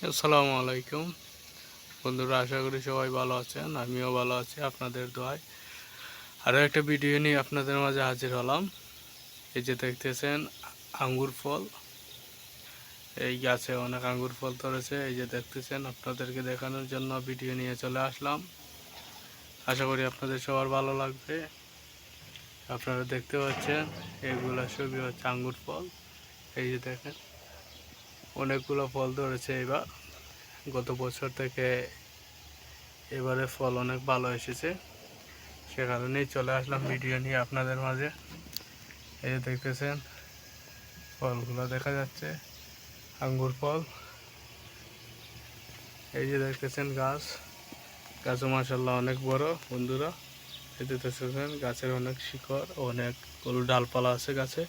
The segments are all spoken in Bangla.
আসসালামু আলাইকুম বন্ধুরা, আশা করি সবাই ভালো আছেন। আমিও ভালো আছি আপনাদের দোয়ায়। আরও একটা ভিডিও নিয়ে আপনাদের মাঝে হাজির হলাম। এই যে দেখতেছেন আঙ্গুর ফল, এই গাছে অনেক আঙ্গুর ফল ধরেছে। এই যে দেখতেছেন, আপনাদেরকে দেখানোর জন্য ভিডিও নিয়ে চলে আসলাম। আশা করি আপনাদের সবার ভালো লাগবে। আপনারা দেখতে পাচ্ছেন এগুলা সবই হচ্ছে আঙ্গুর ফল। এই যে দেখেন অনেকগুলো ফল ধরেছে এবার। গত বছর থেকে এবারে ফল অনেক ভালো এসেছে, সে কারণেই চলে আসলাম ভিডিও নিয়ে আপনাদের মাঝে। এই যে দেখতেছেন ফলগুলো দেখা যাচ্ছে, আঙ্গুর ফল। এই যে দেখতেছেন গাছও মাশাআল্লাহ অনেক বড় বন্ধুরা। এই যে দেখতেছেন গাছের অনেক শিকড়, অনেকগুলো ডালপালা আছে গাছে,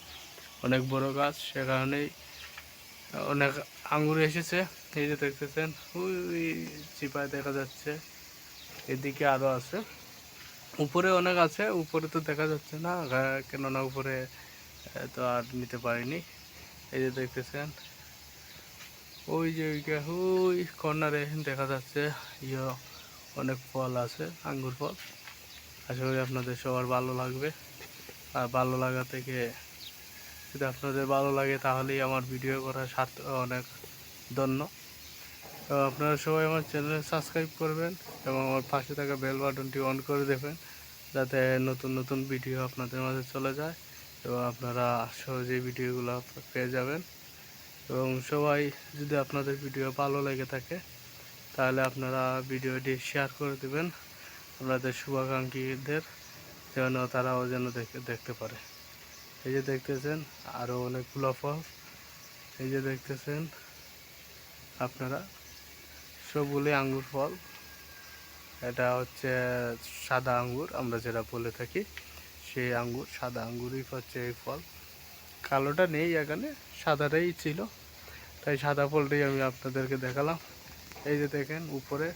অনেক বড় গাছ, সে কারণেই অনেক আঙ্গুর এসেছে। এই যে দেখতেছেন ওই চিপায় দেখা যাচ্ছে, এদিকে আরও আছে, উপরে অনেক আছে, উপরে তো দেখা যাচ্ছে না, কেননা উপরে তো আর নিতে পারিনি। এই যে দেখতেছেন ওই যে ওই কর্নারে দেখা যাচ্ছে অনেক ফল আছে, আঙ্গুর ফল। আশা করি আপনাদের সবার ভালো লাগবে। আর ভালো লাগা থেকে, যদি আপনাদের ভালো লাগে তাহলেই আমার ভিডিও করার অনেক ধন্য। তো আপনারা সবাই আমার চ্যানেলে সাবস্ক্রাইব করবেন এবং আমার পাশে থাকা বেল বাটনটি অন করে দেবেন, যাতে নতুন নতুন ভিডিও আপনাদের মাঝে চলে যায় এবং আপনারা সহজেই ভিডিওগুলো পেয়ে যাবেন। এবং সবাই, যদি আপনাদের ভিডিও ভালো লেগে থাকে তাহলে আপনারা ভিডিওটি শেয়ার করে দেবেন আপনাদের শুভাকাঙ্ক্ষীদের, যেন তারাও যেন দেখতে পারে। এই যে দেখতেছেন আরও অনেকগুলো ফল। এই যে দেখতেছেন আপনারা, সবগুলি আঙ্গুর ফল। এটা হচ্ছে সাদা আঙ্গুর, আমরা যেটা বলে থাকি সেই আঙ্গুর, সাদা আঙ্গুরই হচ্ছে এই ফল। কালোটা নেই এখানে, সাদাটাই ছিল, তাই সাদা ফলটাই আমি আপনাদেরকে দেখালাম। এই যে দেখেন উপরে,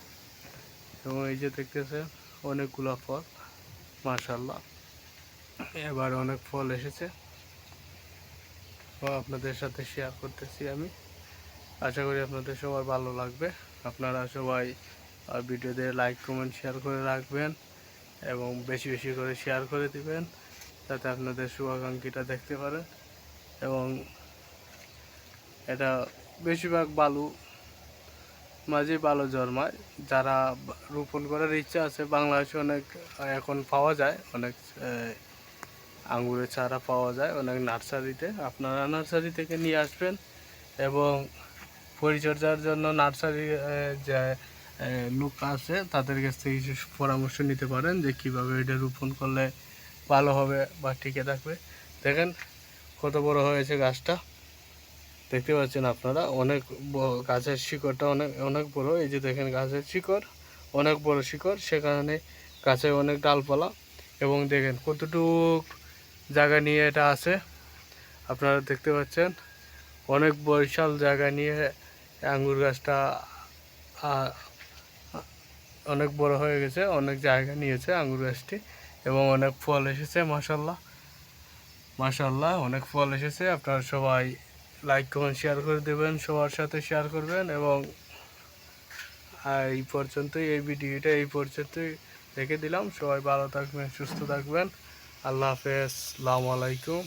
এবং এই যে দেখতেছেন অনেকগুলো ফল মাশাআল্লাহ। এবার অনেক ফল এসেছে, আপনাদের সাথে শেয়ার করতেছি আমি। আশা করি আপনাদের সবার ভালো লাগবে। আপনারা সবাই ভিডিওতে লাইক কমেন্ট শেয়ার করে রাখবেন এবং বেশি বেশি করে শেয়ার করে দিবেন, যাতে আপনাদের শুভাকাঙ্ক্ষীটা দেখতে পারে। এবং এটা বেশিরভাগ মাঝে ভালো জন্মায়। যারা রোপণ করার ইচ্ছা আছে, বাংলাদেশে অনেক এখন পাওয়া যায়, অনেক আঙ্গুরের চারা পাওয়া যায় অনেক নার্সারিতে। আপনারা নার্সারি থেকে নিয়ে আসবেন এবং পরিচর্যার জন্য নার্সারি যে লোক আছে তাদের কাছ থেকে কিছু পরামর্শ নিতে পারেন, যে কীভাবে এটা রোপণ করলে ভালো হবে বা টিকে থাকবে। দেখেন কত বড় হয়েছে গাছটা, দেখতে পাচ্ছেন আপনারা। অনেক গাছের শিকড়টা অনেক অনেক বড়। এই যে দেখেন গাছের শিকড় অনেক বড় শিকড়, সে কারণে গাছে অনেক ডালপালা। এবং দেখেন কতটুক জায়গা নিয়ে এটা আছে, আপনারা দেখতে পাচ্ছেন অনেক বিশাল জায়গা নিয়ে আঙ্গুর গাছটা অনেক বড় হয়ে গেছে, অনেক জায়গা নিয়েছে আঙ্গুর গাছটি, এবং অনেক ফল এসেছে মাশাআল্লাহ। মাশাআল্লাহ অনেক ফল এসেছে। আপনারা সবাই লাইক কমেন্ট শেয়ার করে দেবেন, সবার সাথে শেয়ার করবেন। এবং এই পর্যন্তই, এই ভিডিওটা এই পর্যন্তই রেখে দিলাম। সবাই ভালো থাকবেন, সুস্থ থাকবেন। আল্লাহ হাফেজ, আসসালামু আলাইকুম।